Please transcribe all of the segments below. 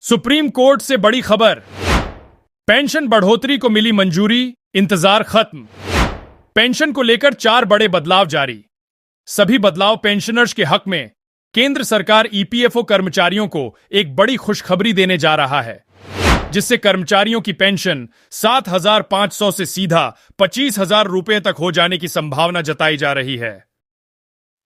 Supreme court से बड़ी खबर। पेंशन बढ़ोतरी को मिली मंजूरी, इंतजार खत्म। पेंशन को लेकर 4 बड़े बदलाव जारी। सभी बदलाव पेंशनर्स के हक में। केंद्र सरकार ईपीएफओ कर्मचारियों को एक बड़ी खुशखबरी देने जा रहा है, जिससे कर्मचारियों की पेंशन 7,500 से सीधा 25,000 रुपए तक हो जाने की संभावना जताई जा रही है।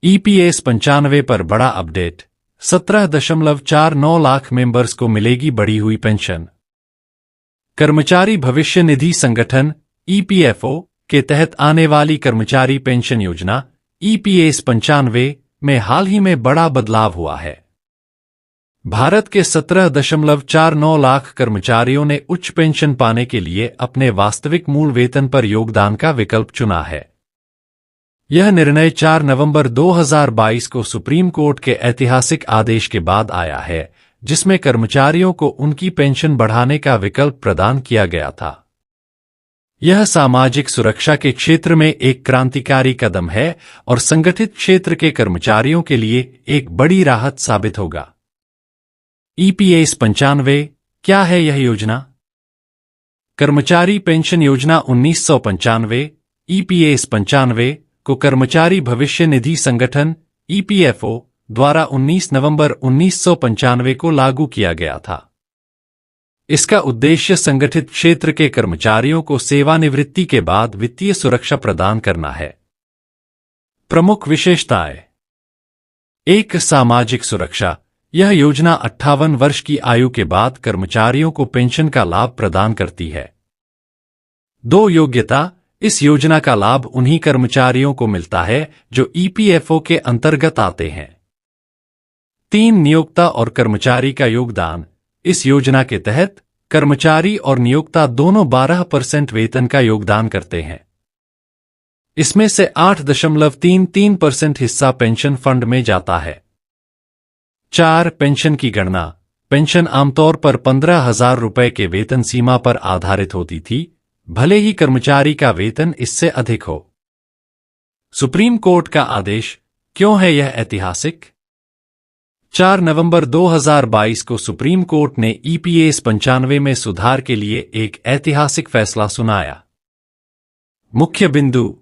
ईपीएस 95 पर बड़ा अपडेट। 17.49 लाख मेंबर्स को मिलेगी बढ़ी हुई पेंशन। कर्मचारी भविष्य निधि संगठन ईपीएफओ के तहत आने वाली कर्मचारी पेंशन योजना ईपीएस 95 में हाल ही में बड़ा बदलाव हुआ है। भारत के 17.49 लाख कर्मचारियों ने उच्च पेंशन पाने के लिए अपने वास्तविक मूल वेतन पर योगदान का विकल्प चुना है। यह निर्णय 4 नवंबर 2022 को सुप्रीम कोर्ट के ऐतिहासिक आदेश के बाद आया है, जिसमें कर्मचारियों को उनकी पेंशन बढ़ाने का विकल्प प्रदान किया गया था। यह सामाजिक सुरक्षा के क्षेत्र में एक क्रांतिकारी कदम है और संगठित क्षेत्र के कर्मचारियों के लिए एक बड़ी राहत साबित होगा। ईपीएस 95 क्या है यह योजना? कर्मचारी पेंशन योजना 1995 ईपीएस 95 को कर्मचारी भविष्य निधि संगठन ईपीएफओ द्वारा 19 नवंबर 1995 को लागू किया गया था। इसका उद्देश्य संगठित क्षेत्र के कर्मचारियों को सेवानिवृत्ति के बाद वित्तीय सुरक्षा प्रदान करना है। प्रमुख विशेषताएं। 1. सामाजिक सुरक्षा। यह योजना 58 वर्ष की आयु के बाद कर्मचारियों को पेंशन का लाभ प्रदान करती है। 2. योग्यता। इस योजना का लाभ उन्हीं कर्मचारियों को मिलता है जो ईपीएफओ के अंतर्गत आते हैं। 3. नियोक्ता और कर्मचारी का योगदान। इस योजना के तहत कर्मचारी और नियोक्ता दोनों 12% वेतन का योगदान करते हैं। इसमें से 8.33% हिस्सा पेंशन फंड में जाता है। 4. पेंशन की गणना। पेंशन आमतौर पर 15,000 रुपए के वेतन सीमा पर आधारित होती थी, भले ही कर्मचारी का वेतन इससे अधिक हो। सुप्रीम कोर्ट का आदेश। क्यों है यह ऐतिहासिक? 4 नवंबर 2022 को सुप्रीम कोर्ट ने ईपीएस 95 में सुधार के लिए एक ऐतिहासिक फैसला सुनाया। मुख्य बिंदु।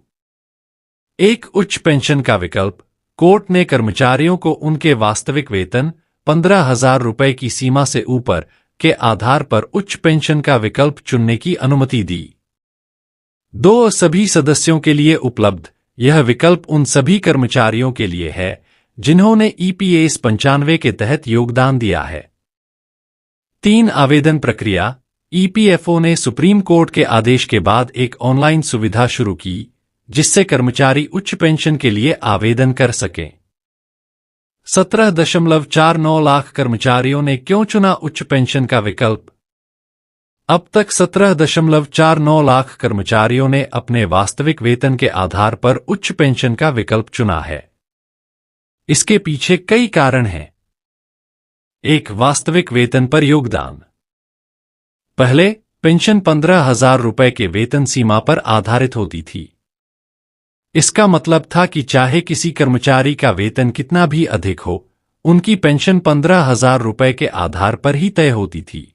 1. उच्च पेंशन का विकल्प। कोर्ट ने कर्मचारियों को उनके वास्तविक वेतन 15,000 रुपए की सीमा से ऊपर के आधार पर उच्च पेंशन का विकल्प चुनने की अनुमति दी। 2. सभी सदस्यों के लिए उपलब्ध। यह विकल्प उन सभी कर्मचारियों के लिए है जिन्होंने ईपीएस 95 के तहत योगदान दिया है। 3. आवेदन प्रक्रिया। ईपीएफओ ने सुप्रीम कोर्ट के आदेश के बाद एक ऑनलाइन सुविधा शुरू की, जिससे कर्मचारी उच्च पेंशन के लिए आवेदन कर सकें। 17.49 लाख कर्मचारियों ने क्यों चुना उच्च पेंशन का विकल्प? अब तक 17.49 लाख कर्मचारियों ने अपने वास्तविक वेतन के आधार पर उच्च पेंशन का विकल्प चुना है। इसके पीछे कई कारण हैं। 1. वास्तविक वेतन पर योगदान। पहले पेंशन 15,000 रुपए के वेतन सीमा पर आधारित होती थी। इसका मतलब था कि चाहे किसी कर्मचारी का वेतन कितना भी अधिक हो, उनकी पेंशन 15,000 रुपए के आधार पर ही तय होती थी।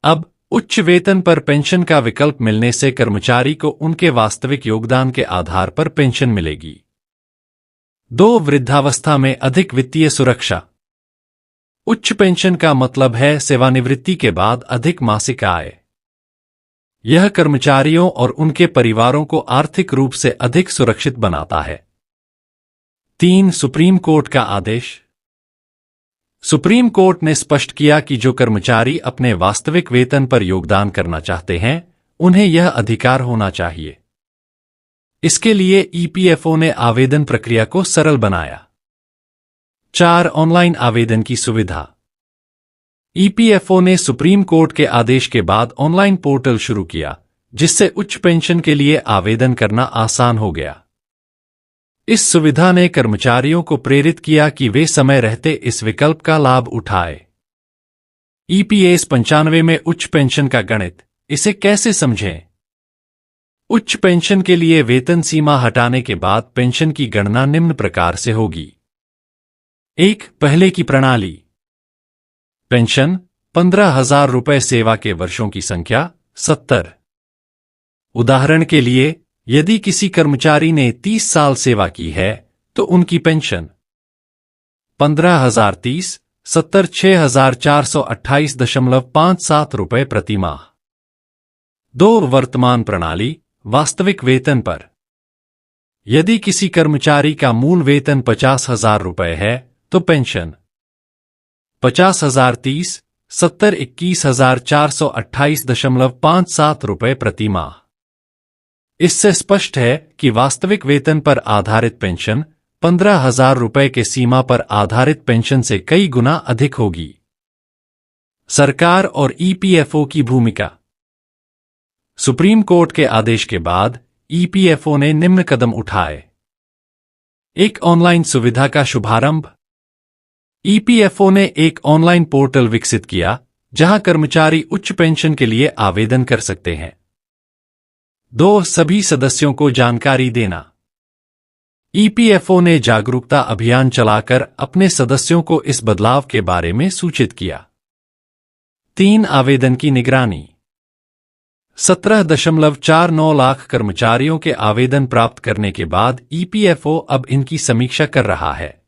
अब उच्च वेतन पर पेंशन का विकल्प मिलने से कर्मचारी को उनके वास्तविक योगदान के आधार पर पेंशन मिलेगी। 2. वृद्धावस्था में अधिक वित्तीय सुरक्षा। उच्च पेंशन का मतलब है सेवानिवृत्ति के बाद अधिक मासिक आय। यह कर्मचारियों और उनके परिवारों को आर्थिक रूप से अधिक सुरक्षित बनाता है। 3. सुप्रीम कोर्ट का आदेश। सुप्रीम कोर्ट ने स्पष्ट किया कि जो कर्मचारी अपने वास्तविक वेतन पर योगदान करना चाहते हैं, उन्हें यह अधिकार होना चाहिए। इसके लिए ईपीएफओ ने आवेदन प्रक्रिया को सरल बनाया। 4. ऑनलाइन आवेदन की सुविधा। ईपीएफओ ने सुप्रीम कोर्ट के आदेश के बाद ऑनलाइन पोर्टल शुरू किया, जिससे उच्च पेंशन के लिए आवेदन करना आसान हो गया। इस सुविधा ने कर्मचारियों को प्रेरित किया कि वे समय रहते इस विकल्प का लाभ उठाएं। ईपीएस 95 में उच्च पेंशन का गणित। इसे कैसे समझें? उच्च पेंशन के लिए वेतन सीमा हटाने के बाद पेंशन की गणना निम्न प्रकार से होगी। 1. पहले की प्रणाली। पेंशन 15,000 रुपये सेवा के वर्षों की संख्या 70। उदाहरण के लिए, यदि किसी कर्मचारी ने 30 साल सेवा की है तो उनकी पेंशन 15,030 70 6,428.57 रुपये प्रति माह। 2 वर्तमान प्रणाली वास्तविक वेतन पर। यदि किसी कर्मचारी का मूल वेतन 50,000 रुपये है तो पेंशन 50,030 70 21,428.57 रुपये प्रति माह। इससे स्पष्ट है कि वास्तविक वेतन पर आधारित पेंशन 15,000 रुपये के सीमा पर आधारित पेंशन से कई गुना अधिक होगी। सरकार और ईपीएफओ की भूमिका। सुप्रीम कोर्ट के आदेश के बाद ईपीएफओ ने निम्न कदम उठाए। एक ऑनलाइन सुविधा का शुभारंभ। ईपीएफओ ने एक ऑनलाइन पोर्टल विकसित किया जहां कर्मचारी उच्च पेंशन के लिए आवेदन कर सकते हैं। 2 सभी सदस्यों को जानकारी देना। ईपीएफओ ने जागरूकता अभियान चलाकर अपने सदस्यों को इस बदलाव के बारे में सूचित किया। 3 आवेदन की निगरानी। 17.49 लाख कर्मचारियों के आवेदन प्राप्त करने के बाद ईपीएफओ अब इनकी समीक्षा कर रहा है।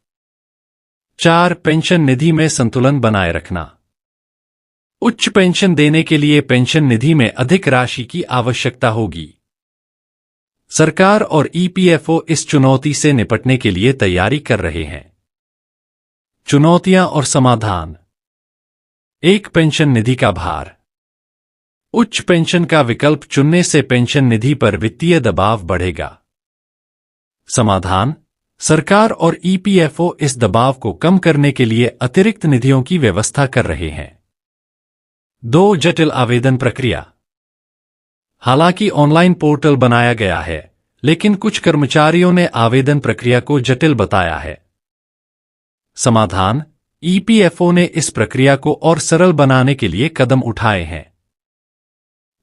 4 पेंशन निधि में संतुलन बनाए रखना। उच्च पेंशन देने के लिए पेंशन निधि में अधिक राशि की आवश्यकता होगी। सरकार और ईपीएफओ इस चुनौती से निपटने के लिए तैयारी कर रहे हैं। चुनौतियां और समाधान। 1 पेंशन निधि का भार। उच्च पेंशन का विकल्प चुनने से पेंशन निधि पर वित्तीय दबाव बढ़ेगा। समाधान। सरकार और ईपीएफओ इस दबाव को कम करने के लिए अतिरिक्त निधियों की व्यवस्था कर रहे हैं। 2 जटिल आवेदन प्रक्रिया। हालांकि ऑनलाइन पोर्टल बनाया गया है, लेकिन कुछ कर्मचारियों ने आवेदन प्रक्रिया को जटिल बताया है। समाधान। ईपीएफओ ने इस प्रक्रिया को और सरल बनाने के लिए कदम उठाए हैं।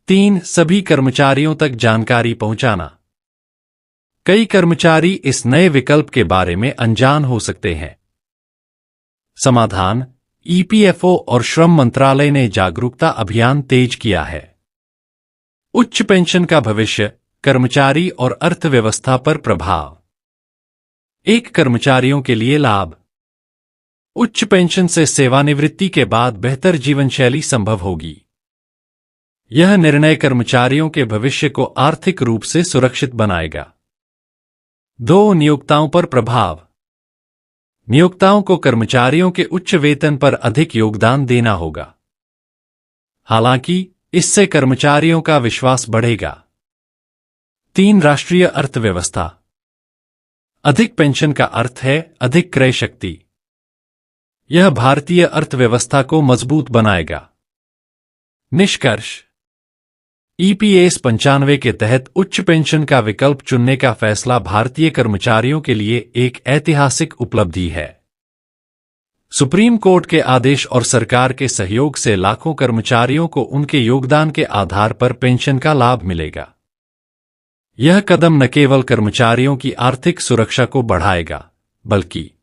3 सभी कर्मचारियों तक जानकारी पहुंचाना। कई कर्मचारी इस नए विकल्प के बारे में अनजान हो सकते हैं। समाधान। ईपीएफओ और श्रम मंत्रालय ने जागरूकता अभियान तेज किया है। उच्च पेंशन का भविष्य, कर्मचारी और अर्थव्यवस्था पर प्रभाव। 1 कर्मचारियों के लिए लाभ। उच्च पेंशन से सेवानिवृत्ति के बाद बेहतर जीवनशैली संभव होगी। यह निर्णय कर्मचारियों के भविष्य को आर्थिक रूप से सुरक्षित बनाएगा। 2 नियोक्ताओं पर प्रभाव। नियोक्ताओं को कर्मचारियों के उच्च वेतन पर अधिक योगदान देना होगा। हालांकि इससे कर्मचारियों का विश्वास बढ़ेगा। 3 राष्ट्रीय अर्थव्यवस्था। अधिक पेंशन का अर्थ है अधिक क्रय शक्ति। यह भारतीय अर्थव्यवस्था को मजबूत बनाएगा। निष्कर्ष। ईपीएस 95 के तहत उच्च पेंशन का विकल्प चुनने का फैसला भारतीय कर्मचारियों के लिए एक ऐतिहासिक उपलब्धि है। सुप्रीम कोर्ट के आदेश और सरकार के सहयोग से लाखों कर्मचारियों को उनके योगदान के आधार पर पेंशन का लाभ मिलेगा। यह कदम न केवल कर्मचारियों की आर्थिक सुरक्षा को बढ़ाएगा, बल्कि